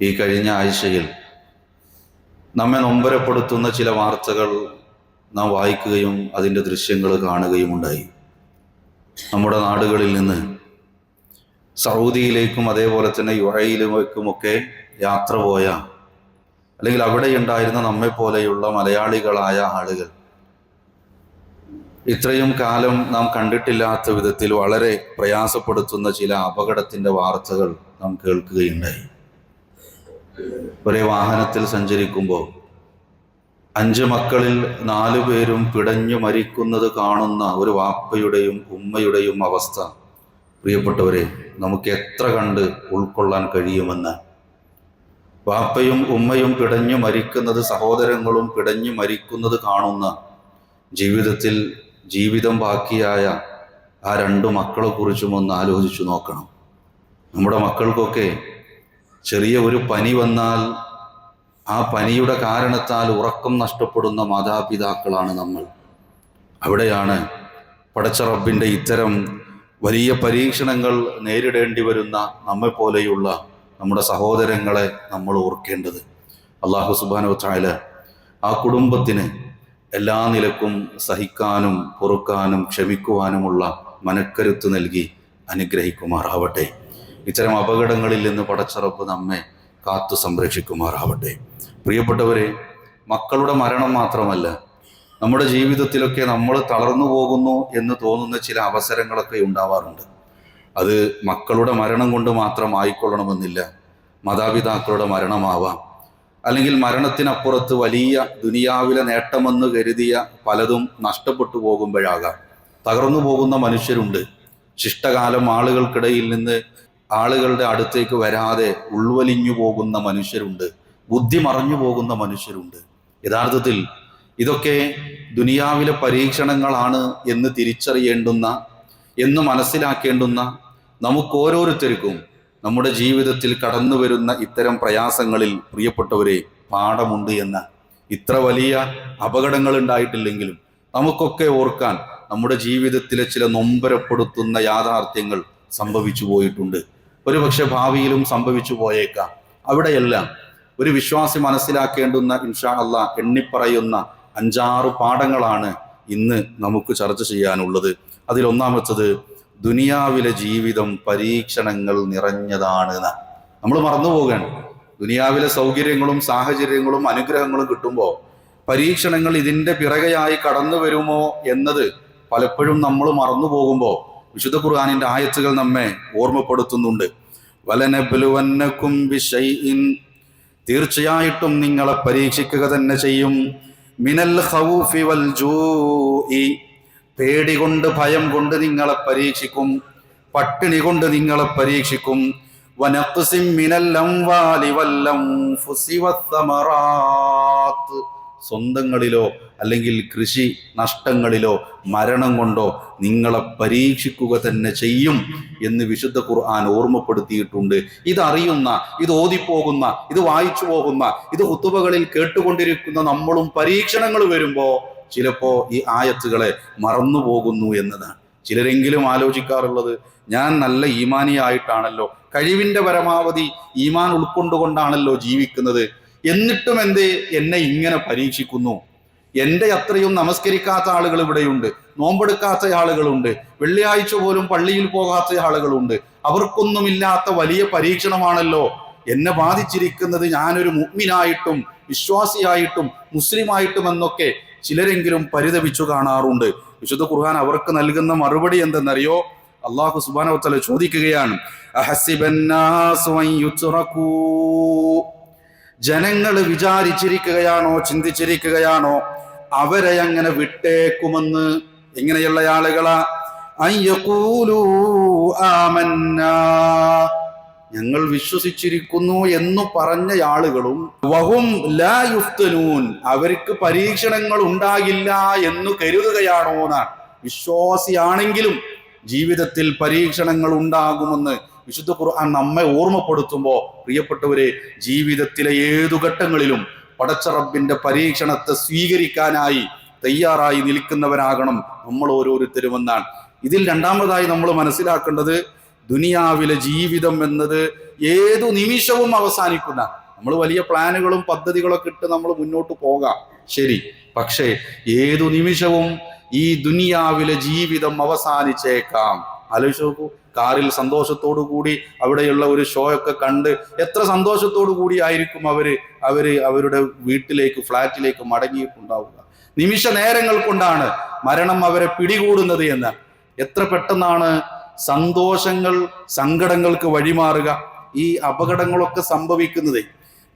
ഈ കഴിഞ്ഞ ആഴ്ചയിൽ നമ്മെ നൊമ്പരപ്പെടുത്തുന്ന ചില വാർത്തകൾ നാം വായിക്കുകയും അതിൻ്റെ ദൃശ്യങ്ങൾ കാണുകയും ഉണ്ടായി. നമ്മുടെ നാടുകളിൽ നിന്ന് സൗദിയിലേക്കും അതേപോലെ തന്നെ യുഎഇയിലേക്കുമൊക്കെ യാത്ര പോയ, അല്ലെങ്കിൽ അവിടെ ഉണ്ടായിരുന്ന നമ്മെപ്പോലെയുള്ള മലയാളികളായ ആളുകൾ ഇത്രയും കാലം നാം കണ്ടിട്ടില്ലാത്ത വിധത്തിൽ വളരെ പ്രയാസപ്പെടുത്തുന്ന ചില അപകടത്തിൻ്റെ വാർത്തകൾ നാം കേൾക്കുകയുണ്ടായി. ഒരേ വാഹനത്തിൽ സഞ്ചരിക്കുമ്പോൾ 5 മക്കളിൽ 4 പേരും പിടഞ്ഞു മരിക്കുന്നത് കാണുന്ന ഒരു വാപ്പയുടെയും ഉമ്മയുടെയും അവസ്ഥ, പ്രിയപ്പെട്ടവരെ, നമുക്ക് എത്ര കണ്ട് ഉൾക്കൊള്ളാൻ കഴിയുമെന്ന്. വാപ്പയും ഉമ്മയും പിടഞ്ഞു മരിക്കുന്നത്, സഹോദരങ്ങളും പിടഞ്ഞു മരിക്കുന്നത് കാണുന്ന ജീവിതത്തിൽ ജീവിതം ബാക്കിയായ ആ 2 മക്കളെ കുറിച്ചും ഒന്ന് ആലോചിച്ചു നോക്കണം. നമ്മുടെ മക്കൾക്കൊക്കെ ചെറിയ ഒരു പനി വന്നാൽ ആ പനിയുടെ കാരണത്താൽ ഉറക്കം നഷ്ടപ്പെടുന്ന മാതാപിതാക്കളാണ് നമ്മൾ. അവിടെയാണ് പടച്ച റബ്ബിൻ്റെ ഇത്തരം വലിയ പരീക്ഷണങ്ങൾ നേരിടേണ്ടി വരുന്ന നമ്മെപ്പോലെയുള്ള നമ്മുടെ സഹോദരങ്ങളെ നമ്മൾ ഓർക്കേണ്ടത്. അല്ലാഹു സുബ്ഹാനഹു വ തആല ആ കുടുംബത്തിന് എല്ലാ നിലക്കും സഹിക്കാനും പൊറുക്കാനും ക്ഷമിക്കുവാനുമുള്ള മനക്കരുത്ത് നൽകി അനുഗ്രഹിക്കുമാറാവട്ടെ. ഇത്തരം അപകടങ്ങളിൽ നിന്ന് പടച്ച റബ്ബ് നമ്മെ കാത്തു സംരക്ഷിക്കുമാറാവട്ടെ. പ്രിയപ്പെട്ടവരെ, മക്കളുടെ മരണം മാത്രമല്ല, നമ്മുടെ ജീവിതത്തിലൊക്കെ നമ്മൾ തളർന്നു പോകുന്നു എന്ന് തോന്നുന്ന ചില അവസരങ്ങളൊക്കെ ഉണ്ടാവാറുണ്ട്. അത് മക്കളുടെ മരണം കൊണ്ട് മാത്രം ആയിക്കൊള്ളണമെന്നില്ല. മാതാപിതാക്കളുടെ മരണമാവാം, അല്ലെങ്കിൽ മരണത്തിനപ്പുറത്ത് വലിയ ദുനിയാവിലെ നേട്ടമെന്ന് കരുതിയ പലതും നഷ്ടപ്പെട്ടു പോകുമ്പോഴാകാം. തകർന്നു പോകുന്ന മനുഷ്യരുണ്ട്. ശിഷ്ടകാലം ആളുകൾക്കിടയിൽ നിന്ന് ആളുകളുടെ അടുത്തേക്ക് വരാതെ ഉൾവലിഞ്ഞു പോകുന്ന മനുഷ്യരുണ്ട്. ബുദ്ധി മറഞ്ഞു പോകുന്ന മനുഷ്യരുണ്ട്. യഥാർത്ഥത്തിൽ ഇതൊക്കെ ദുനിയാവിലെ പരീക്ഷണങ്ങളാണ് എന്ന് തിരിച്ചറിയേണ്ടുന്ന, എന്ന് മനസ്സിലാക്കേണ്ടുന്ന നമുക്ക് ഓരോരുത്തർക്കും നമ്മുടെ ജീവിതത്തിൽ കടന്നു വരുന്ന ഇത്തരം പ്രയാസങ്ങളിൽ, പ്രിയപ്പെട്ടവരെ, പാഠമുണ്ട് എന്ന്. ഇത്ര വലിയ അപകടങ്ങൾ ഉണ്ടായിട്ടില്ലെങ്കിലും നമുക്കൊക്കെ ഓർക്കാൻ നമ്മുടെ ജീവിതത്തിലെ ചില നൊമ്പരപ്പെടുത്തുന്ന യാഥാർത്ഥ്യങ്ങൾ സംഭവിച്ചു പോയിട്ടുണ്ട്. ഒരുപക്ഷെ ഭാവിയിലും സംഭവിച്ചു പോയേക്കാം. അവിടെയെല്ലാം ഒരു വിശ്വാസി മനസ്സിലാക്കേണ്ടുന്ന, ഇൻഷാ അല്ലാഹ്, എണ്ണിപ്പറയുന്ന 5-6 പാഠങ്ങളാണ് ഇന്ന് നമുക്ക് ചർച്ച ചെയ്യാനുള്ളത്. അതിലൊന്നാമത്തത്, ദുനിയാവിലെ ജീവിതം പരീക്ഷണങ്ങൾ നിറഞ്ഞതാണ്. നമ്മൾ മറന്നുപോകാൻ, ദുനിയാവിലെ സൗകര്യങ്ങളും സാഹചര്യങ്ങളും അനുഗ്രഹങ്ങളും കിട്ടുമ്പോൾ പരീക്ഷണങ്ങൾ ഇതിൻ്റെ പിറകെയായി കടന്നു വരുമോ എന്നത് പലപ്പോഴും നമ്മൾ മറന്നു പോകുമ്പോൾ വിശുദ്ധ ഖുർആനിന്റെ ആയത്തുകൾ നമ്മെ ഓർമ്മപ്പെടുത്തുന്നുണ്ട്. വലനബ്ലുവന്നകും ബിശൈഇൻ, തീർച്ചയായിട്ടും നിങ്ങളെ പരീക്ഷിക്കുക തന്നെ ചെയ്യും. മിനൽ ഖൗഫി വൽ ജൂഇ, പേടി കൊണ്ട്, ഭയം കൊണ്ട് നിങ്ങളെ പരീക്ഷിക്കും. പട്ടിണി കൊണ്ട് നിങ്ങളെ പരീക്ഷിക്കും. വനഖ്സിം മിനൽ അംവാലി വൽ അൻഫുസി വസ്സമറാത്ത്, സ്വന്തങ്ങളിലോ അല്ലെങ്കിൽ കൃഷി നഷ്ടങ്ങളിലോ മരണം കൊണ്ടോ നിങ്ങളെ പരീക്ഷിക്കുക തന്നെ ചെയ്യും എന്ന് വിശുദ്ധ ഖുർആൻ ഓർമ്മപ്പെടുത്തിയിട്ടുണ്ട്. ഇതറിയുന്ന, ഇത് ഓതിപ്പോകുന്ന, ഇത് വായിച്ചു പോകുന്ന, ഇത് ഖുതുബകളിൽ കേട്ടുകൊണ്ടിരിക്കുന്ന നമ്മളും പരീക്ഷണങ്ങൾ വരുമ്പോൾ ചിലപ്പോൾ ഈ ആയത്തുകളെ മറന്നു പോകുന്നു എന്നതാണ്. ചിലരെങ്കിലും ആലോചിക്കാറുള്ളത്, ഞാൻ നല്ല ഈമാനിയായിട്ടാണല്ലോ, കഴിവിൻ്റെ പരമാവധി ഈമാൻ ഉൾക്കൊണ്ടുകൊണ്ടാണല്ലോ ജീവിക്കുന്നത്, എന്നിട്ടും എന്തേ എന്നെ ഇങ്ങനെ പരീക്ഷിക്കുന്നു? എൻ്റെ അത്രയും നമസ്കരിക്കാത്ത ആളുകൾ ഇവിടെയുണ്ട്, നോമ്പെടുക്കാത്ത ആളുകളുണ്ട്, വെള്ളിയാഴ്ച പോലും പള്ളിയിൽ പോകാത്ത ആളുകളുണ്ട്. അവർക്കൊന്നുമില്ലാത്ത വലിയ പരീക്ഷണമാണല്ലോ എന്നെ ബാധിച്ചിരിക്കുന്നത്. ഞാനൊരു മുഅ്മിനായിട്ടും വിശ്വാസിയായിട്ടും മുസ്ലിമായിട്ടും എന്നൊക്കെ ചിലരെങ്കിലും പരിതപിച്ചു കാണാറുണ്ട്. വിശുദ്ധ ഖുർആൻ അവർക്ക് നൽകുന്ന മറുപടി എന്തെന്നറിയോ? അല്ലാഹു സുബ്ഹാനഹു വ തആല ചോദിക്കുകയാണ്, അഹസിബന്നാസു അൻ യുത്റകൂ, ജനങ്ങൾ വിചാരിച്ചിരിക്കുകയാണോ, ചിന്തിച്ചിരിക്കുകയാണോ അവരെ അങ്ങനെ വിട്ടേക്കുമെന്ന്? എങ്ങനെയുള്ള ആളുകളാ? അയ്യഖൂലൂ ആമന്നാ, ഞങ്ങൾ വിശ്വസിച്ചിരിക്കുന്നു എന്ന് പറഞ്ഞ ആളുകളും, വഹും ലാ യുഫ്തനൂൻ, അവർക്ക് പരീക്ഷണങ്ങൾ ഉണ്ടാകില്ല എന്ന് കരുതുകയാണോ എന്നാണ്. വിശ്വാസിയാണെങ്കിലും ജീവിതത്തിൽ പരീക്ഷണങ്ങൾ ഉണ്ടാകുമെന്ന് വിശുദ്ധ ഖുർആൻ നമ്മെ ഓർമ്മപ്പെടുത്തുമ്പോൾ, പ്രിയപ്പെട്ടവരെ, ജീവിതത്തിലെ ഏതു ഘട്ടങ്ങളിലും പടച്ച റബ്ബിന്റെ പരീക്ഷണത്തെ സ്വീകരിക്കാനായി തയ്യാറായി നിൽക്കുന്നവരാകണം നമ്മൾ ഓരോരുത്തരും എന്നാണ്. ഇതിൽ രണ്ടാമതായി നമ്മൾ മനസ്സിലാക്കേണ്ടത്, ദുനിയാവിലെ ജീവിതം എന്നത് ഏതു നിമിഷവും അവസാനിക്കുന്ന, നമ്മൾ വലിയ പ്ലാനുകളും പദ്ധതികളൊക്കെ ഇട്ട് നമ്മൾ മുന്നോട്ട് പോകാം, ശരി, പക്ഷേ ഏതു നിമിഷവും ഈ ദുനിയാവിലെ ജീവിതം അവസാനിച്ചേക്കാം. ആലോചിച്ച് നോക്കൂ, കാറിൽ സന്തോഷത്തോടു കൂടി അവിടെയുള്ള ഒരു ഷോ ഒക്കെ കണ്ട് എത്ര സന്തോഷത്തോടു കൂടി ആയിരിക്കും അവരുടെ വീട്ടിലേക്ക്, ഫ്ലാറ്റിലേക്ക് മടങ്ങിയിട്ടുണ്ടാവുക. നിമിഷ നേരങ്ങൾ കൊണ്ടാണ് മരണം അവരെ പിടികൂടുന്നത് എന്ന്. എത്ര പെട്ടെന്നാണ് സന്തോഷങ്ങൾ സങ്കടങ്ങൾക്ക് വഴിമാറുക. ഈ അപകടങ്ങളൊക്കെ സംഭവിക്കുന്നത്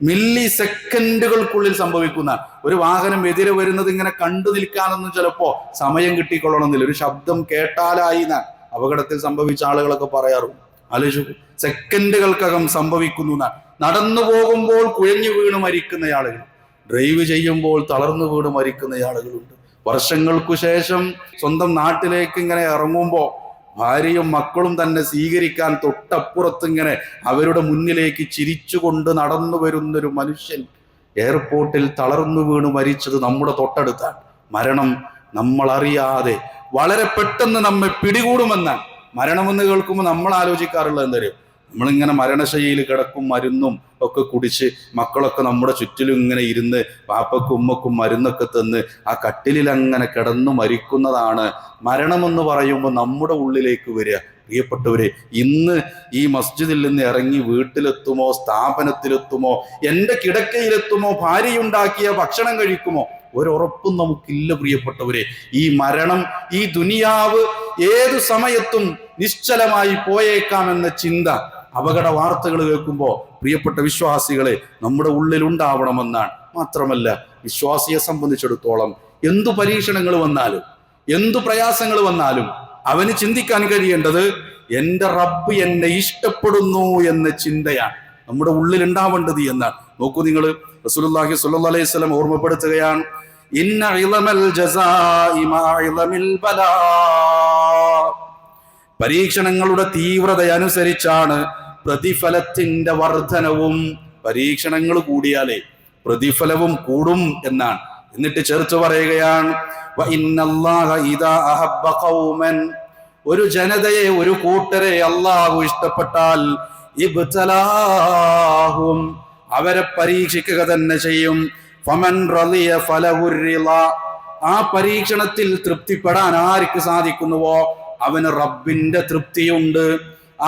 മില്ലി സെക്കൻഡുകൾക്കുള്ളിൽ സംഭവിക്കുന്ന. ഒരു വാഹനം എതിരെ വരുന്നത് ഇങ്ങനെ കണ്ടു നിൽക്കാനൊന്നും ചിലപ്പോ സമയം കിട്ടിക്കൊള്ളണമെന്നില്ല. ഒരു ശബ്ദം കേട്ടാലായി അപകടത്തിൽ സംഭവിച്ച ആളുകളൊക്കെ പറയാറുണ്ട്. ആലോചിച്ചു, സെക്കൻഡുകൾക്കകം സംഭവിക്കുന്നു. നടന്നു പോകുമ്പോൾ കുഴഞ്ഞു വീണ് മരിക്കുന്ന ആളുകൾ, ഡ്രൈവ് ചെയ്യുമ്പോൾ തളർന്നു വീണ് മരിക്കുന്ന ആളുകളുണ്ട്. വർഷങ്ങൾക്കു ശേഷം സ്വന്തം നാട്ടിലേക്ക് ഇങ്ങനെ ഇറങ്ങുമ്പോൾ ഭാര്യയും മക്കളും തന്നെ സ്വീകരിക്കാൻ തൊട്ടപ്പുറത്ത് ഇങ്ങനെ അവരുടെ മുന്നിലേക്ക് ചിരിച്ചുകൊണ്ട് നടന്നു വരുന്നൊരു മനുഷ്യൻ എയർപോർട്ടിൽ തളർന്നു വീണ് മരിച്ചത് നമ്മുടെ തൊട്ടടുത്താണ്. മരണം നമ്മളറിയാതെ വളരെ പെട്ടെന്ന് നമ്മെ പിടികൂടുമെന്നാണ്. മരണമെന്ന് കേൾക്കുമ്പോൾ നമ്മൾ ആലോചിക്കാറുള്ളത് എന്തറിയോ? നമ്മളിങ്ങനെ മരണശൈലിയിൽ കിടക്കും, മരുന്നും ഒക്കെ കുടിച്ച് മക്കളൊക്കെ നമ്മുടെ ചുറ്റിലും ഇങ്ങനെ ഇരുന്ന് പാപ്പക്കും ഉമ്മക്കും മരുന്നൊക്കെ തന്ന് ആ കട്ടിലിൽ അങ്ങനെ കിടന്നു മരിക്കുന്നതാണ് മരണമെന്ന് പറയുമ്പോൾ നമ്മുടെ ഉള്ളിലേക്ക് വരിക. പ്രിയപ്പെട്ടവരെ, ഇന്ന് ഈ മസ്ജിദിൽ നിന്ന് ഇറങ്ങി വീട്ടിലെത്തുമോ, സ്ഥാപനത്തിലെത്തുമോ, എൻ്റെ കിടക്കയിലെത്തുമോ, ഭാര്യയുണ്ടാക്കിയ ഭക്ഷണം കഴിക്കുമോ, ഒരുറപ്പും നമുക്കില്ല. പ്രിയപ്പെട്ടവരെ, ഈ മരണം, ഈ ദുനിയാവ് ഏതു സമയത്തും നിശ്ചലമായി പോയേക്കാമെന്ന ചിന്ത, അപകട വാർത്തകൾ കേൾക്കുമ്പോൾ പ്രിയപ്പെട്ട വിശ്വാസികളെ നമ്മുടെ ഉള്ളിൽ ഉണ്ടാവണമെന്നാണ്. മാത്രമല്ല, വിശ്വാസിയെ സംബന്ധിച്ചിടത്തോളം എന്തു പരീക്ഷണങ്ങൾ വന്നാലും, എന്തു പ്രയാസങ്ങൾ വന്നാലും അവന് ചിന്തിക്കാൻ കഴിയേണ്ടത് എൻ്റെ റബ്ബ് എന്നെ ഇഷ്ടപ്പെടുന്നു എന്ന ചിന്തയാണ് നമ്മുടെ ഉള്ളിൽ ഉണ്ടാവേണ്ടത് എന്നാണ്. നോക്കൂ നിങ്ങൾ, റസൂലുള്ളാഹി സ്വല്ലല്ലാഹു അലൈഹി വസല്ലം ഓർമ്മപ്പെടുത്തുകയാണ്, ഇന്ന ഇളമൽ ജസാഇ മാ ഇളമിൽ ബലാ. പരീക്ഷണങ്ങളുടെ തീവ്രത അനുസരിച്ചാണ് പ്രതിഫലത്തിന്റെ വർധനവും. പരീക്ഷണങ്ങൾ കൂടിയാലേ പ്രതിഫലവും കൂടും എന്നാണ്. എന്നിട്ട് ചേർത്ത് പറയുകയാണ്, വ ഇന്നല്ലാഹ ഇദാ അഹബ്ബ ഖൗമൻ, ഒരു ജനതയെ, ഒരു കൂട്ടരെ അല്ലാഹു ഇഷ്ടപ്പെട്ടാൽ ഇബ്തലാഹും, അവരെ പരീക്ഷിക്കുക തന്നെ ചെയ്യും. ഫമൻ റളിയ ഫലഹുർ റിളാ, ആ പരീക്ഷണത്തിൽ തൃപ്തിപ്പെടാൻ ആർക്ക് സാധിക്കുന്നുവോ അവന് റബ്ബിന്റെ തൃപ്തിയുണ്ട്.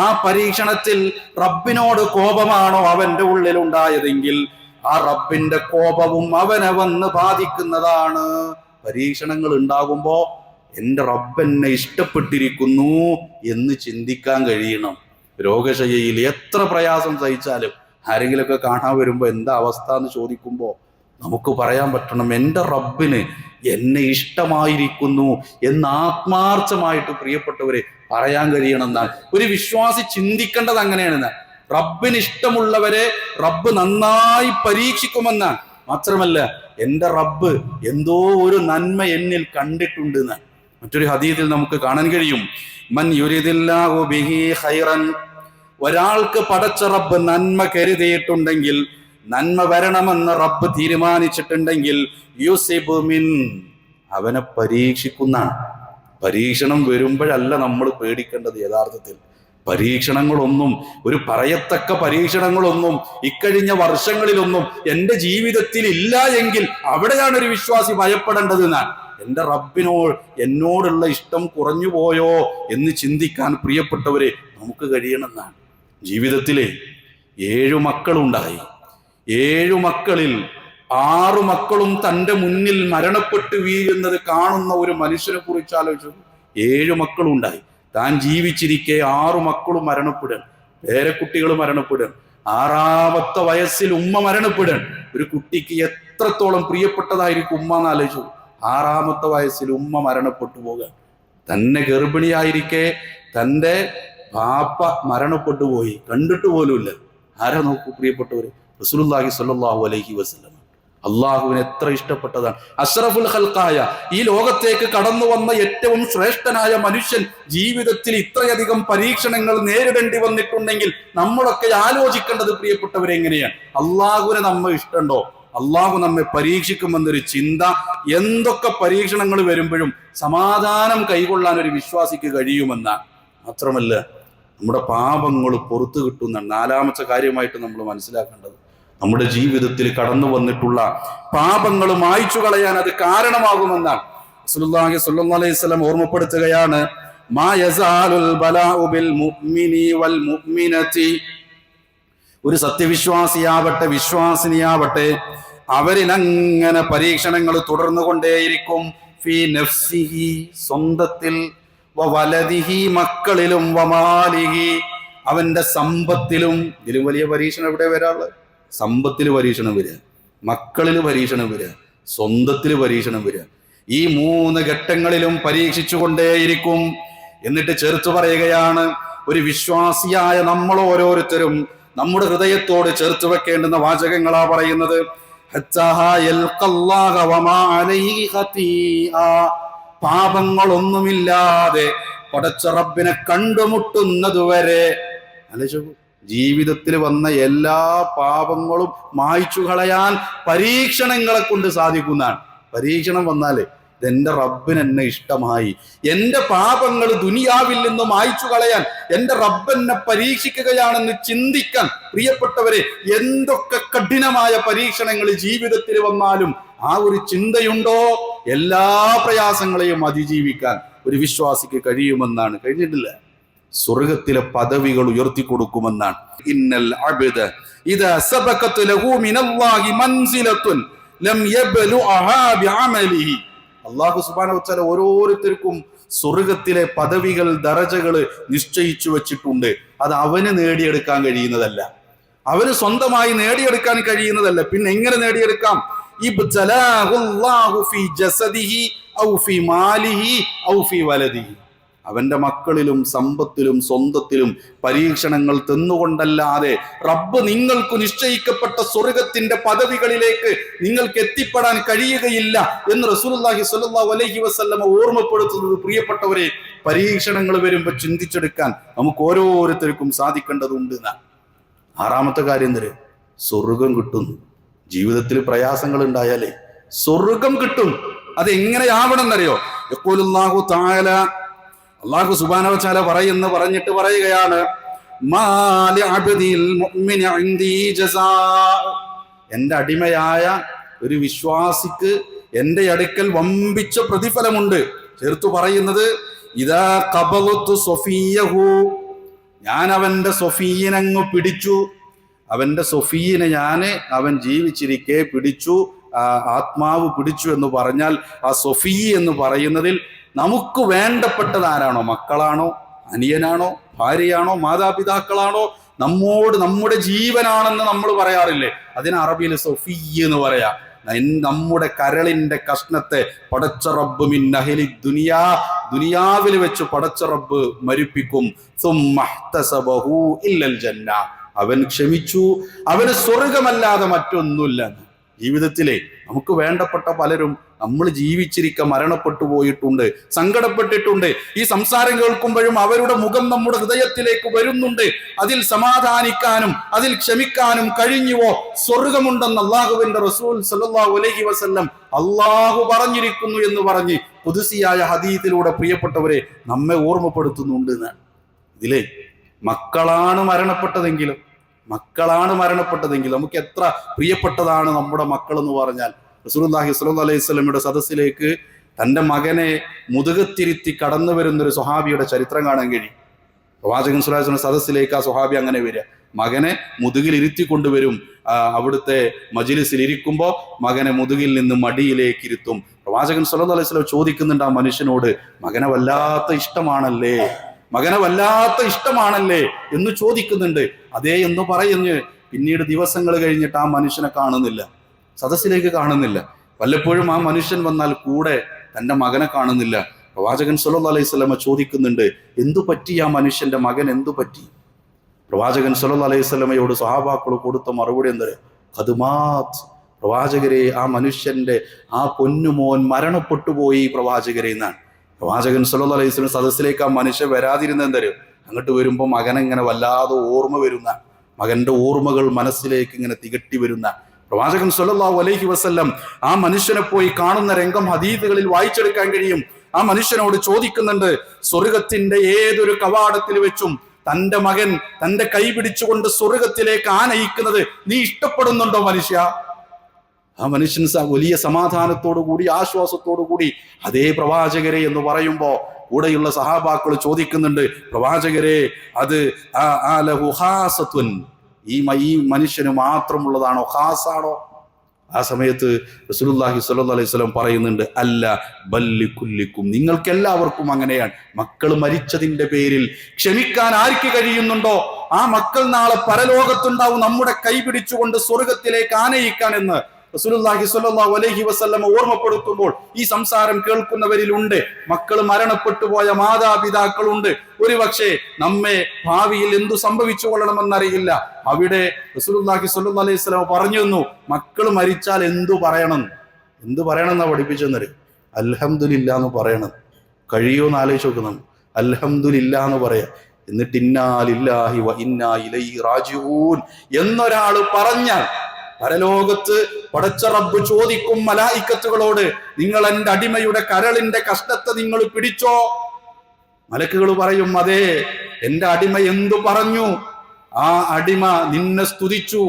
ആ പരീക്ഷണത്തിൽ റബ്ബിനോട് കോപമാണോ അവന്റെ ഉള്ളിൽ ഉണ്ടായതെങ്കിൽ ആ റബ്ബിന്റെ കോപവും അവനെ വന്ന് ബാധിക്കുന്നതാണ്. പരീക്ഷണങ്ങൾ ഉണ്ടാകുമ്പോ എൻ്റെ റബ്ബ് എന്നെ ഇഷ്ടപ്പെട്ടിരിക്കുന്നു എന്ന് ചിന്തിക്കാൻ കഴിയണം. രോഗശയ്യയിൽ എത്ര പ്രയാസം സഹിച്ചാലും ആരെങ്കിലുമൊക്കെ കാണാൻ വരുമ്പോൾ എന്താ അവസ്ഥ എന്ന് ചോദിക്കുമ്പോൾ നമുക്ക് പറയാൻ പറ്റണം, എൻ്റെ റബ്ബിന് എന്നെ ഇഷ്ടമായിരിക്കുന്നു എന്ന് ആത്മാർത്ഥമായിട്ട് പ്രിയപ്പെട്ടവരെ പറയാൻ കഴിയണം എന്നാണ്. ഒരു വിശ്വാസി ചിന്തിക്കേണ്ടത് അങ്ങനെയാണ്. റബ്ബിന് ഇഷ്ടമുള്ളവരെ റബ്ബ് നന്നായി പരീക്ഷിക്കുമെന്നാണ്. മാത്രമല്ല, എൻ്റെ റബ്ബ് എന്തോ ഒരു നന്മ എന്നിൽ കണ്ടിട്ടുണ്ട് എന്ന് മറ്റൊരു ഹദീസിൽ നമുക്ക് കാണാൻ കഴിയും. മൻ യുരിദില്ലാഹു ബിഹി ഖൈറൻ, ഒരാൾക്ക് പടച്ച റബ്ബ് നന്മ കരുതിയിട്ടുണ്ടെങ്കിൽ, നന്മ വരണമെന്ന് റബ്ബ് തീരുമാനിച്ചിട്ടുണ്ടെങ്കിൽ, യുസിബു മിൻ, അവനെ പരീക്ഷിക്കുന്നതാണ്. പരീക്ഷണം വരുമ്പോഴല്ല നമ്മൾ പേടിക്കേണ്ടത്. യഥാർത്ഥത്തിൽ പരീക്ഷണങ്ങളൊന്നും, ഒരു പറയത്തക്ക പരീക്ഷണങ്ങളൊന്നും ഇക്കഴിഞ്ഞ വർഷങ്ങളിലൊന്നും എൻ്റെ ജീവിതത്തിൽ ഇല്ല എങ്കിൽ അവിടെയാണ് ഒരു വിശ്വാസി ഭയപ്പെടേണ്ടത് എന്നാണ്. എൻ്റെ എന്നോടുള്ള ഇഷ്ടം കുറഞ്ഞു പോയോ എന്ന് ചിന്തിക്കാൻ പ്രിയപ്പെട്ടവരെ നമുക്ക് കഴിയണമെന്നാണ്. ജീവിതത്തിലെ 7 മക്കളുണ്ടായി. 7 മക്കളിൽ 6 മക്കളും തൻ്റെ മുന്നിൽ മരണപ്പെട്ട് വീഴുന്നത് കാണുന്ന ഒരു മനുഷ്യനെ കുറിച്ച് ആലോചിച്ചു. 7 മക്കളുണ്ടായി, താൻ ജീവിച്ചിരിക്കെ 6 മക്കളും മരണപ്പെടുക, പേരക്കുട്ടികൾ മരണപ്പെടുക, 6ാമത്തെ വയസ്സിൽ ഉമ്മ മരണപ്പെടുക. ഒരു കുട്ടിക്ക് എത്രത്തോളം പ്രിയപ്പെട്ടതായിരിക്കും ഉമ്മ എന്ന് ആലോചിച്ചു. 6ാമത്തെ വയസ്സിൽ ഉമ്മ മരണപ്പെട്ടു പോകുക. തന്നെ ഗർഭിണിയായിരിക്കെ തൻ്റെ പാപ്പ മരണപ്പെട്ടു പോയി, കണ്ടിട്ട് പോലുമില്ല. ആരാ നോക്കൂ പ്രിയപ്പെട്ടവര്, റസൂലുള്ളാഹി സ്വല്ലല്ലാഹു അലൈഹി വസല്ലം. അള്ളാഹുവിന് എത്ര ഇഷ്ടപ്പെട്ടതാണ്. അഷ്റഫുൽ ഖൽഖായ, ഈ ലോകത്തേക്ക് കടന്നു വന്ന ഏറ്റവും ശ്രേഷ്ഠനായ മനുഷ്യൻ ജീവിതത്തിൽ ഇത്രയധികം പരീക്ഷണങ്ങൾ നേരിടേണ്ടി വന്നിട്ടുണ്ടെങ്കിൽ നമ്മളൊക്കെ ആലോചിക്കേണ്ടത് പ്രിയപ്പെട്ടവരെ എങ്ങനെയാണ്? അള്ളാഹുവിനെ നമ്മെ ഇഷ്ടമുണ്ടോ? അള്ളാഹു നമ്മെ പരീക്ഷിക്കുമെന്നൊരു ചിന്ത. എന്തൊക്കെ പരീക്ഷണങ്ങൾ വരുമ്പോഴും സമാധാനം കൈകൊള്ളാൻ ഒരു വിശ്വാസിക്ക് കഴിയുമെന്നാണ്. മാത്രമല്ല, നമ്മുടെ പാപങ്ങൾ പുറത്തു കിട്ടുന്നതാണ് നാലാമത്തെ കാര്യമായിട്ട് നമ്മൾ മനസ്സിലാക്കേണ്ടത്. നമ്മുടെ ജീവിതത്തിൽ കടന്നു വന്നിട്ടുള്ള പാപങ്ങൾ മായ്ച്ചു കളയാൻ അത് കാരണമാകുമെന്നാണ് റസൂലുള്ളാഹി സ്വല്ലല്ലാഹു അലൈഹി വസല്ലം ഓർമ്മപ്പെടുത്തുകയാണ്. മാ യസാലുൽ ബലാഉ ബിൽ മുഅ്മിനി വൽ മുഅ്മിനതി, ഒരു സത്യവിശ്വാസിയാവട്ടെ വിശ്വാസിനിയാവട്ടെ അവരിലങ്ങനെ പരീക്ഷണങ്ങൾ തുടർന്നു കൊണ്ടേയിരിക്കും. ഫീ നഫ്സിഹി, സ്വന്തത്തിൽ, വവലദിഹി, മക്കളിലും, വമാലിഹി, അവന്റെ സമ്പത്തിലും. ഇതിലും വലിയ പരീക്ഷണം എവിടെ വരാനുള്ളത്? സമ്പത്തിൽ പരീക്ഷണം വരിക, മക്കളിൽ പരീക്ഷണം വരിക, സ്വന്തത്തിൽ പരീക്ഷണം വരിക. ഈ 3 ഘട്ടങ്ങളിലും പരീക്ഷിച്ചു കൊണ്ടേയിരിക്കും. എന്നിട്ട് ചേർത്ത് പറയുകയാണ്, ഒരു വിശ്വാസിയായ നമ്മൾ ഓരോരുത്തരും നമ്മുടെ ഹൃദയത്തോട് ചേർത്ത് വെക്കേണ്ടുന്ന വാചകങ്ങളാ പറയുന്നത്. പാപങ്ങളൊന്നുമില്ലാതെ പടച്ച റബ്ബിനെ കണ്ടുമുട്ടുന്നതുവരെ. അല്ലെ, ജീവിതത്തിൽ വന്ന എല്ലാ പാപങ്ങളും മായ്ച്ചു കളയാൻ പരീക്ഷണങ്ങളെ കൊണ്ട് സാധിക്കുന്നതാണ്. പരീക്ഷണം വന്നാലേ ഇതെന്റെ റബ്ബിന് എന്നെ ഇഷ്ടമായി, എന്റെ പാപങ്ങൾ ദുനിയാവിൽ നിന്ന് മായ്ച്ചു കളയാൻ എന്റെ റബ്ബെന്നെ പരീക്ഷിക്കുകയാണെന്ന് ചിന്തിക്കാൻ പ്രിയപ്പെട്ടവരെ, എന്തൊക്കെ കഠിനമായ പരീക്ഷണങ്ങൾ ജീവിതത്തിൽ വന്നാലും ആ ഒരു ചിന്തയുണ്ടോ, എല്ലാ പ്രയാസങ്ങളെയും അതിജീവിക്കാൻ ഒരു വിശ്വാസിക്ക് കഴിയുമെന്നാണ്. കഴിഞ്ഞിട്ടില്ല, സ്വർഗത്തിലെ പദവികൾ ഉയർത്തി കൊടുക്കുമെന്നാണ്. ഇന്നൽ അബ്ദ ഇദാ സബഖത് ലഹു മിനല്ലാഹി മൻസിലത്തുൻ ലം യബ്ലുഅഹാ ബിഅമലിഹി. അല്ലാഹു സുബ്ഹാനഹു വ തആല ഓരോരുത്തർക്കും സ്വർഗത്തിലെ പദവികൾ, ദറജകൾ നിശ്ചയിച്ചു വെച്ചിട്ടുണ്ട്. അത് അവന് നേടിയെടുക്കാൻ കഴിയുന്നതല്ല, അവന് സ്വന്തമായി നേടിയെടുക്കാൻ കഴിയുന്നതല്ല. പിന്നെ എങ്ങനെ നേടിയെടുക്കാം? ഇബ്തലാഹുല്ലാഹു ഫീ ജസദിഹി ഔ ഫീ മാലിഹി ഔ ഫീ വലദിഹി. അവന്റെ മക്കളിലും സമ്പത്തിലും സ്വന്തത്തിലും പരീക്ഷണങ്ങൾ തന്നുകൊണ്ടല്ലാതെ റബ്ബ് നിങ്ങൾക്ക് നിശ്ചയിക്കപ്പെട്ട സ്വർഗത്തിന്റെ പദവികളിലേക്ക് നിങ്ങൾക്ക് എത്തിപ്പെടാൻ കഴിയുകയില്ല എന്ന് റസൂലുള്ളാഹി സ്വല്ലല്ലാഹു അലൈഹി വസല്ലം ഓർമ്മപ്പെടുത്തുന്നത്. പ്രിയപ്പെട്ടവരെ, പരീക്ഷണങ്ങൾ വരുമ്പോൾ ചിന്തിച്ചെടുക്കാൻ നമുക്ക് ഓരോരുത്തർക്കും സാധിക്കേണ്ടതുണ്ട് എന്നാണ്. 6ാമത്തെ കാര്യം എന്ത്? സ്വർഗം കിട്ടുന്നു. ജീവിതത്തിൽ പ്രയാസങ്ങൾ ഉണ്ടായാലേ സ്വർഗം കിട്ടും. അത് എങ്ങനെയാവണം എന്നറിയോ? യഖൂലുല്ലാഹു തആല, അല്ലാഹു സുബ്ഹാനഹു വ തആല പറഞ്ഞിട്ട് പറയുകയാണ്, മാലി അബ്ദിൽ മുഅ്മിനി ഇൻദി ജസാ. എന്റെ അടിമയായ ഒരു വിശ്വാസിക്ക് എന്റെ അടുക്കൽ വമ്പിച്ച പ്രതിഫലമുണ്ട്. ചേർത്തു പറയുന്നത്, ഇദാ ഖബലതു സഫിയഹു, ഞാൻ അവന്റെ സഫീനങ്ങ് പിടിച്ചു. അവന്റെ സഫീനെ അവൻ ജീവിച്ചിരിക്കെ പിടിച്ചു, ആത്മാവ് പിടിച്ചു എന്ന് പറഞ്ഞാൽ ആ സഫീ എന്ന് പറയുന്നതിൽ നമുക്ക് വേണ്ടപ്പെട്ടത് ആരാണോ? മക്കളാണോ, അനിയനാണോ, ഭാര്യയാണോ, മാതാപിതാക്കളാണോ, നമ്മുടെ ജീവനാണെന്ന് നമ്മൾ പറയാറില്ലേ? അതിന് അറബിയിൽ സഫീ എന്ന് പറയാ. നമ്മുടെ കരളിന്റെ കഷ്ണത്തെ പടച്ച റബ്ബ് മിൻ അഹ്ലി ദുനിയാ, ദുനിയാവിൽ വെച്ച് പടച്ച റബ്ബ് മരിപ്പിക്കും. സുമ്മഹ്തസബഹു ഇല്ലൽ ജന്ന, അവൻ ക്ഷമിച്ചു, അവന് സ്വർഗമല്ലാതെ മറ്റൊന്നുമില്ല. ജീവിതത്തിലെ നമുക്ക് വേണ്ടപ്പെട്ട പലരും നമ്മൾ ജീവിച്ചിരിക്കെ മരണപ്പെട്ടു പോയിട്ടുണ്ട്, സങ്കടപ്പെട്ടിട്ടുണ്ട്. ഈ സംസാരം കേൾക്കുമ്പോഴും അവരുടെ മുഖം നമ്മുടെ ഹൃദയത്തിലേക്ക് വരുന്നുണ്ട്. അതിൽ സമാധാനിക്കാനും അതിൽ ക്ഷമിക്കാനും കഴിഞ്ഞുവോ? സ്വർഗമുണ്ടെന്ന് അള്ളാഹുവിന്റെ റസൂൽ സല്ലല്ലാഹു അലൈഹി വസല്ലം അള്ളാഹു പറഞ്ഞിരിക്കുന്നു എന്ന് പറഞ്ഞ് ഖുദ്സിയായ ഹദീസിലൂടെ പ്രിയപ്പെട്ടവരെ നമ്മെ ഓർമ്മപ്പെടുത്തുന്നുണ്ട്. ഇതിലെ മക്കളാണ് മരണപ്പെട്ടതെങ്കിലും നമുക്ക് എത്ര പ്രിയപ്പെട്ടതാണ് നമ്മുടെ മക്കൾ എന്ന് പറഞ്ഞാൽ. റസൂലുള്ളാഹി സ്വല്ലല്ലാഹു അലൈഹി വസല്ലമയുടെ സദസ്സിലേക്ക് തന്റെ മകനെ മുതുകത്തിരുത്തി കടന്നു വരുന്നൊരു സ്വഹാബിയുടെ ചരിത്രം കാണാൻ കഴിയും. പ്രവാചകൻ സ്വല്ലല്ലാഹു അലൈഹി വസല്ലം സദസ്സിലേക്ക് ആ സ്വഹാബി അങ്ങനെ വരിക, മകനെ മുതുകിൽ ഇരുത്തി കൊണ്ടുവരും. അവിടുത്തെ മജ്‌ലിസിൽ ഇരിക്കുമ്പോൾ മകനെ മുതുകിൽ നിന്ന് മടിയിലേക്ക് ഇരുത്തും. പ്രവാചകൻ സ്വല്ലല്ലാഹു അലൈഹി വസല്ലം ചോദിക്കുന്നുണ്ട് ആ മനുഷ്യനോട്, മകനെ വല്ലാത്ത ഇഷ്ടമാണല്ലേ എന്ന് ചോദിക്കുന്നുണ്ട്. അതേ എന്ന് പറയുന്നു. പിന്നീട് ദിവസങ്ങൾ കഴിഞ്ഞിട്ട് ആ മനുഷ്യനെ കാണുന്നില്ല, സദസ്സിലേക്ക് കാണുന്നില്ല. വല്ലപ്പോഴും ആ മനുഷ്യൻ വന്നാൽ കൂടെ തന്റെ മകനെ കാണുന്നില്ല. പ്രവാചകൻ സ്വല്ലല്ലാഹു അലൈഹി വസല്ലം ചോദിക്കുന്നുണ്ട്, എന്തു പറ്റി ആ മനുഷ്യന്റെ മകൻ, എന്തു പറ്റി? പ്രവാചകൻ സ്വല്ലല്ലാഹു അലൈഹി വസല്ലമയോട് സ്വഹാബാക്കൾ കൊടുത്ത മറുപടി എന്ത്? ഖദ്മാത്ത്, പ്രവാചകരെ, ആ മനുഷ്യന്റെ ആ പൊന്നുമോൻ മരണപ്പെട്ടു പോയി പ്രവാചകരെ എന്നാണ്. പ്രവാചകൻ സ്വല്ലല്ലാഹു അലൈഹി വസല്ലം സദസ്സിലേക്ക് ആ മനുഷ്യൻ വരാതിരുന്ന എന്തരും? അങ്ങോട്ട് വരുമ്പോൾ മകൻ ഇങ്ങനെ വല്ലാതെ ഓർമ്മ വരുന്ന, മകന്റെ ഓർമ്മകൾ മനസ്സിലേക്ക് ഇങ്ങനെ തികട്ടി വരുന്ന പ്രവാചകൻ സ്വല്ലല്ലാഹു അലൈഹി വസല്ലം ആ മനുഷ്യനെ പോയി കാണുന്ന രംഗം ഹദീസുകളിൽ വായിച്ചെടുക്കാൻ കഴിയും. ആ മനുഷ്യനോട് ചോദിക്കുന്നുണ്ട്, സ്വർഗത്തിന്റെ ഏതൊരു കവാടത്തിൽ വെച്ചും തന്റെ മകൻ തന്റെ കൈ പിടിച്ചുകൊണ്ട് സ്വർഗത്തിലേക്ക് ആനയിക്കുന്നത് നീ ഇഷ്ടപ്പെടുന്നുണ്ടോ മനുഷ്യ? ആ മനുഷ്യൻ വലിയ സമാധാനത്തോടു കൂടി ആശ്വാസത്തോടു കൂടി അതേ പ്രവാചകരെ എന്ന് പറയുമ്പോ കൂടെയുള്ള സഹാബാക്കൾ ചോദിക്കുന്നുണ്ട്, പ്രവാചകരെ അത് ഈ മനുഷ്യന് മാത്രമുള്ളതാണോ, ഖാസാണോ? ആ സമയത്ത് റസൂലുള്ളാഹി സ്വല്ലല്ലാഹു അലൈഹി വസല്ലം പറയുന്നുണ്ട്, അല്ല ബല്ലി കുല്ലിക്കും, നിങ്ങൾക്ക് എല്ലാവർക്കും അങ്ങനെയാണ്. മക്കൾ മരിച്ചതിന്റെ പേരിൽ ക്ഷമിക്കാൻ ആർക്ക് കഴിയുന്നുണ്ടോ ആ മക്കൾ നാളെ പരലോകത്തുണ്ടാവും നമ്മുടെ കൈ പിടിച്ചുകൊണ്ട് സ്വർഗത്തിലേക്ക് ആനയിക്കാൻ എന്ന് റസൂലുള്ളാഹി സ്വല്ലല്ലാഹു അലൈഹി വസല്ലം ഓർമ്മപ്പെടുത്തുമ്പോൾ ഈ സംസാരം കേൾക്കുന്നവരിലുണ്ട് മക്കൾ മരണപ്പെട്ടു പോയ മാതാപിതാക്കളുണ്ട്. ഒരുപക്ഷെ നമ്മെ ഭാവിയിൽ എന്തു സംഭവിച്ചു കൊള്ളണമെന്നറിയില്ല. അവിടെ റസൂലുള്ളാഹി സ്വല്ലല്ലാഹു അലൈഹി വസല്ലം പറഞ്ഞു തന്നു, മക്കൾ മരിച്ചാൽ എന്തു പറയണം എന്നാ പഠിപ്പിച്ചെന്നര്. അൽഹംദുലില്ലാ എന്ന് പറയണം. കഴിയുമെന്ന് ആലോചിച്ച് നോക്കണം. അൽഹംദുലില്ലാ എന്ന് പറയാ. എന്നിട്ട് ഇന്നാ ലില്ലാഹി വ ഇന്നാ ഇലൈഹി റാജിഊൻ എന്നൊരാള് പറഞ്ഞാൽ പരലോകത്ത് പടച്ച റബ്ബ് ചോദിക്കും മലായിക്കത്തുകളോട്, നിങ്ങൾ എന്റെ അടിമയുടെ കരളിന്റെ കഷ്ടത്തെ നിങ്ങൾ പിടിച്ചോ? മലക്കുകൾ പറയും, അതെ, എന്റെ അടിമ എന്തു പറഞ്ഞു? ആ അടിമ നിന്നെ സ്തുതിച്ചു,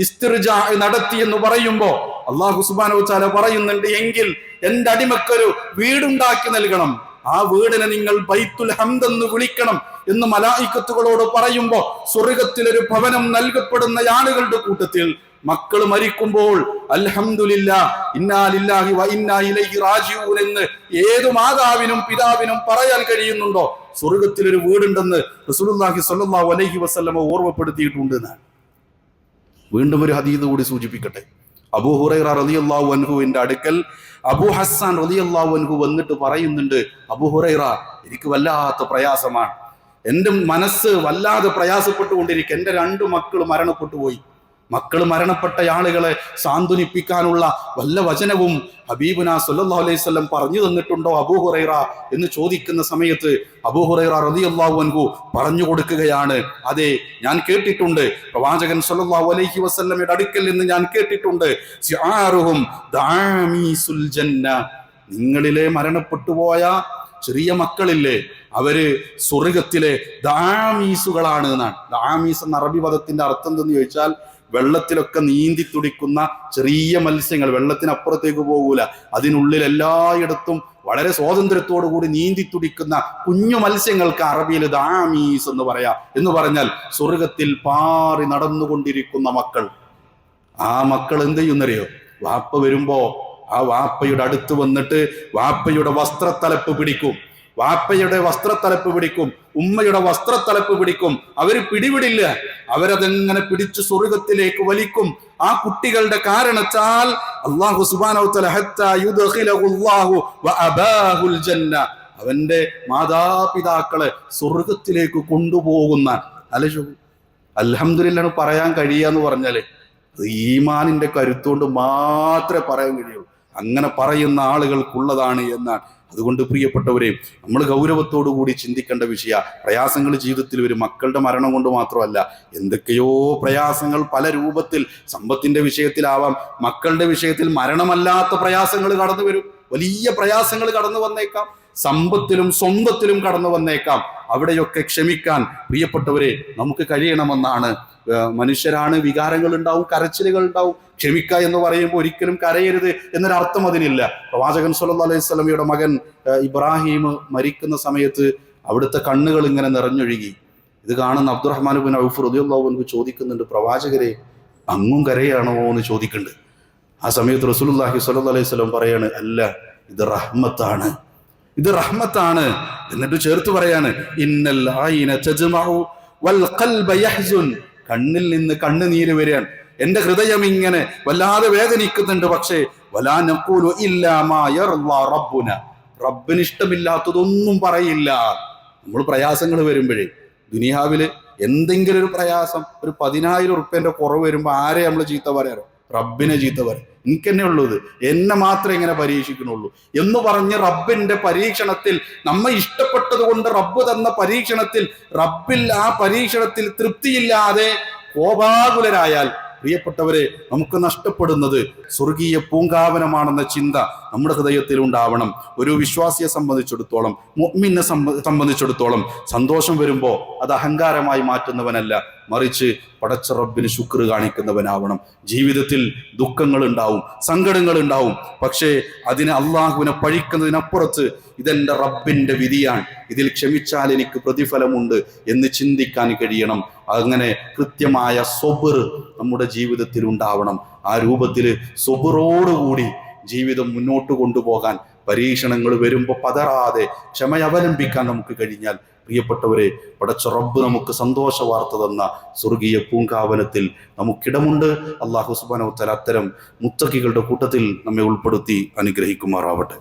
ഇസ്തിർജാ നടത്തി എന്ന് പറയുമ്പോ അല്ലാഹു സുബ്ഹാനഹു വ തആല പറയുന്നുണ്ട്, എങ്കിൽ എന്റെ അടിമക്കൊരു വീടുണ്ടാക്കി നൽകണം, ആ വീടിനെ നിങ്ങൾ ബൈത്തുൽ ഹംദ് എന്ന് വിളിക്കണം എന്ന് മലായിക്കത്തുകളോട് പറയുമ്പോ സ്വർഗത്തിലൊരു ഭവനം നൽകപ്പെടുന്ന ആളുകളുടെ കൂട്ടത്തിൽ മക്കൾ മരിക്കുമ്പോൾ അൽഹംദുലില്ലാ ഇന്നാ ലില്ലാഹി വ ഇന്നാ ഇലൈഹി റാജിഊൻ എന്ന് ഏതു മാതാവിനും പിതാവിനും പറയാൻ കഴിയുന്നുണ്ടോ? സ്വർഗത്തിലൊരു വീടുണ്ടെന്ന് റസൂലുള്ളാഹി സ്വല്ലല്ലാഹു അലൈഹി വസല്ലം ഓർമ്മപ്പെടുത്തിയിട്ടുണ്ട് എന്നാണ്. വീണ്ടും ഒരു ഹദീസ് കൂടി സൂചിപ്പിക്കട്ടെ. അബൂ ഹുറൈറ റളിയല്ലാഹു അൻഹുവിന്റെ അടുക്കൽ അബൂ ഹസ്സാൻ റളിയല്ലാഹു അൻഹു വന്നിട്ട് പറയുന്നുണ്ട്, അബൂ ഹുറൈറ, എനിക്ക് വല്ലാത്ത പ്രയാസമാണ്, എൻ്റെ മനസ്സ് വല്ലാതെ പ്രയാസപ്പെട്ടുകൊണ്ടിരിക്കുക. എൻ്റെ 2 മക്കൾ മരണപ്പെട്ടു പോയി. മക്കൾ മരണപ്പെട്ട ആളുകളെ സാന്ത്വനിപ്പിക്കാനുള്ള വല്ല വചനവും ഹബീബുനാ സല്ലല്ലാഹു അലൈഹി വസല്ലം പറഞ്ഞു തന്നിട്ടുണ്ടോ അബൂ ഹുറൈറ എന്ന് ചോദിക്കുന്ന സമയത്ത് അബൂ ഹുറൈറ റളിയല്ലാഹു അൻഹു പറഞ്ഞു കൊടുക്കുകയാണ്, അതെ, ഞാൻ കേട്ടിട്ടുണ്ട്, പ്രവാചകൻ സല്ലല്ലാഹു അലൈഹി വസല്ലമയുടെ അടുക്കൽ നിന്ന് ഞാൻ കേട്ടിട്ടുണ്ട്, സിആറുഹും ദാമീസുൽ ജന്ന, നിങ്ങളിലെ മരണപ്പെട്ടു പോയ ചെറിയ മക്കളില്ലേ, അവര് സ്വർഗത്തിലെ ദാമീസുകളാണ് എന്നാണ്. ദാമീസ് എന്ന അറബി പദത്തിന്റെ അർത്ഥം എന്തെന്ന് ചോദിച്ചാൽ വെള്ളത്തിലൊക്കെ നീന്തി തുടിക്കുന്ന ചെറിയ മത്സ്യങ്ങൾ, വെള്ളത്തിനപ്പുറത്തേക്ക് പോകൂല, അതിനുള്ളിൽ എല്ലായിടത്തും വളരെ സ്വാതന്ത്ര്യത്തോടു കൂടി നീന്തി തുടിക്കുന്ന കുഞ്ഞു മത്സ്യങ്ങൾക്ക് അറബിയിൽ ദാമീസ് എന്ന് പറയാ. എന്ന് പറഞ്ഞാൽ സ്വർഗത്തിൽ പാറി നടന്നുകൊണ്ടിരിക്കുന്ന മക്കൾ. ആ മക്കൾ എന്ത് ചെയ്യുന്നറിയോ? വാപ്പ വരുമ്പോ ആ വാപ്പയുടെ അടുത്ത് വന്നിട്ട് വാപ്പയുടെ വസ്ത്രത്തലപ്പ് പിടിക്കും, ഉമ്മയുടെ വസ്ത്രത്തലപ്പ് പിടിക്കും. അവര് പിടിവിടില്ല, അവരതെങ്ങനെ പിടിച്ചു സ്വർഗത്തിലേക്ക് വലിക്കും. ആ കുട്ടികളുടെ കാരണത്താൽ അല്ലാഹു സുബ്ഹാനഹു വ തആല ഹത്താ യുദ്ഖിലഹുല്ലാഹു വ അബാഹുൽ ജന്ന, അവന്റെ മാതാപിതാക്കളെ സ്വർഗത്തിലേക്ക് കൊണ്ടുപോകുന്ന. അൽഹംദുലില്ലാഹ് പറയാൻ കഴിയാന്ന് പറഞ്ഞാല് ഈമാനിന്റെ കരുത്തുകൊണ്ട് മാത്രമേ പറയാൻ കഴിയുള്ളൂ. അങ്ങനെ പറയുന്ന ആളുകൾക്കുള്ളതാണ് എന്നാണ്. അതുകൊണ്ട് പ്രിയപ്പെട്ടവരെ, നമ്മൾ ഗൗരവത്തോടു കൂടി ചിന്തിക്കേണ്ട വിഷയ. പ്രയാസങ്ങൾ ജീവിതത്തിൽ വരും. മക്കളുടെ മരണം കൊണ്ട് മാത്രമല്ല, എന്തൊക്കെയോ പ്രയാസങ്ങൾ പല രൂപത്തിൽ, സമ്പത്തിന്റെ വിഷയത്തിലാവാം, മക്കളുടെ വിഷയത്തിൽ മരണമല്ലാത്ത പ്രയാസങ്ങൾ കടന്നു വരും. വലിയ പ്രയാസങ്ങൾ കടന്നു വന്നേക്കാം, സമ്പത്തിലും സ്വന്തത്തിലും കടന്നു വന്നേക്കാം. അവിടെയൊക്കെ ക്ഷമിക്കാൻ പ്രിയപ്പെട്ടവരെ നമുക്ക് കഴിയണമെന്നാണ്. മനുഷ്യരാണ്, വികാരങ്ങൾ ഉണ്ടാവും, കരച്ചിലുകൾ ഉണ്ടാവും. ക്ഷമിക്കുക എന്ന് പറയുമ്പോൾ ഒരിക്കലും കരയരുത് എന്നൊരർത്ഥം അതിനില്ല. പ്രവാചകൻ സല്ലല്ലാഹു അലൈഹി വസല്ലമയുടെ മകൻ ഇബ്രാഹിം മരിക്കുന്ന സമയത്ത് അവിടുത്തെ കണ്ണുകൾ ഇങ്ങനെ നിറഞ്ഞൊഴുകി. ഇത് കാണുന്ന അബ്ദുറഹ്മാൻ ഇബ്നു ഔഫ് റളിയല്ലാഹു അൻഹു ചോദിക്കുന്നുണ്ട്, പ്രവാചകരെ, അങ്ങും കരയാണോ എന്ന് ചോദിക്കുന്നുണ്ട്. ആ സമയത്ത് റസൂലുള്ളാഹി സ്വല്ലല്ലാഹു അലൈഹി വസല്ലം പറയാണ്, അല്ല, ഇത് റഹ്മത്താണ്. എന്നിട്ട് ചേർത്ത് പറയാണ്, ഇന്നൽ ഐന തജ്മഉ വൽ ഖൽബ യഹ്സുൻ, കണ്ണിൽ നിന്ന് കണ്ണുനീര് വരികയാണ്, എന്റെ ഹൃദയം ഇങ്ങനെ വല്ലാതെ വേദനിക്കുന്നുണ്ട്. പക്ഷേ വലാ നഖൂലു ഇല്ലാ മാ യർളാ റബ്ബുന, റബ്ബിന് ഇഷ്ടമില്ലാത്തതൊന്നും പറയില്ല. നമ്മൾ പ്രയാസങ്ങൾ വരുമ്പോഴേ, ദുനിയാവില് എന്തെങ്കിലും ഒരു പ്രയാസം, ഒരു 10,000 ഉറുപ്പ്യന്റെ കുറവ് വരുമ്പോൾ ആരെ നമ്മൾ ചീത്ത പറയാറോ? റബ്ബിനെ ചീത്ത പറയും. എനിക്കെന്നെ ഉള്ളത്, എന്നെ മാത്രമേ ഇങ്ങനെ പരീക്ഷിക്കണുള്ളൂ എന്ന് പറഞ്ഞ് റബ്ബിന്റെ പരീക്ഷണത്തിൽ, നമ്മെ ഇഷ്ടപ്പെട്ടത് കൊണ്ട് റബ്ബ് തന്ന പരീക്ഷണത്തിൽ, റബ്ബിൽ ആ പരീക്ഷണത്തിൽ തൃപ്തിയില്ലാതെ കോപാകുലരായാൽ പ്രിയപ്പെട്ടവരെ, നമുക്ക് നഷ്ടപ്പെടുന്നത് സ്വർഗീയ പൂങ്കാവനമാണെന്ന ചിന്ത നമ്മുടെ ഹൃദയത്തിൽ ഉണ്ടാവണം. ഒരു വിശ്വാസിയെ സംബന്ധിച്ചിടത്തോളം, മുഅ്മിനെ സംബന്ധിച്ചിടത്തോളം സന്തോഷം വരുമ്പോൾ അത് അഹങ്കാരമായി മാറ്റുന്നവനല്ല, മറിച്ച് പടച്ച റബ്ബിന് ശുക്ർ കാണിക്കുന്നവനാവണം. ജീവിതത്തിൽ ദുഃഖങ്ങൾ ഉണ്ടാവും, സങ്കടങ്ങൾ ഉണ്ടാവും, പക്ഷേ അതിനെ അള്ളാഹുവിനെ പഴിക്കുന്നതിനപ്പുറത്ത് ഇതെന്റെ റബ്ബിന്റെ വിധിയാണ്, ഇതിൽ ക്ഷമിച്ചാൽ എനിക്ക് പ്രതിഫലമുണ്ട് എന്ന് ചിന്തിക്കാൻ കഴിയണം. അങ്ങനെ കൃത്യമായ സ്വബർ നമ്മുടെ ജീവിതത്തിൽ ഉണ്ടാവണം. ആ രൂപത്തിൽ സ്വബറോടുകൂടി ജീവിതം മുന്നോട്ട് കൊണ്ടുപോകാൻ, പരീക്ഷണങ്ങൾ വരുമ്പോൾ പതറാതെ ക്ഷമ അവലംബിക്കാൻ നമുക്ക് കഴിഞ്ഞാൽ, പ്രിയപ്പെട്ടവരെ, പടച്ച റബ്ബ് നമുക്ക് സന്തോഷ വാർത്ത തന്ന സ്വർഗീയ പൂങ്കാവനത്തിൽ നമുക്കിടമുണ്ട്. അല്ലാഹു സുബ്ഹാനഹു വ തആല അത്തരം മുത്തഖികളുടെ കൂട്ടത്തിൽ നമ്മെ ഉൾപ്പെടുത്തി അനുഗ്രഹിക്കുമാറാവട്ടെ.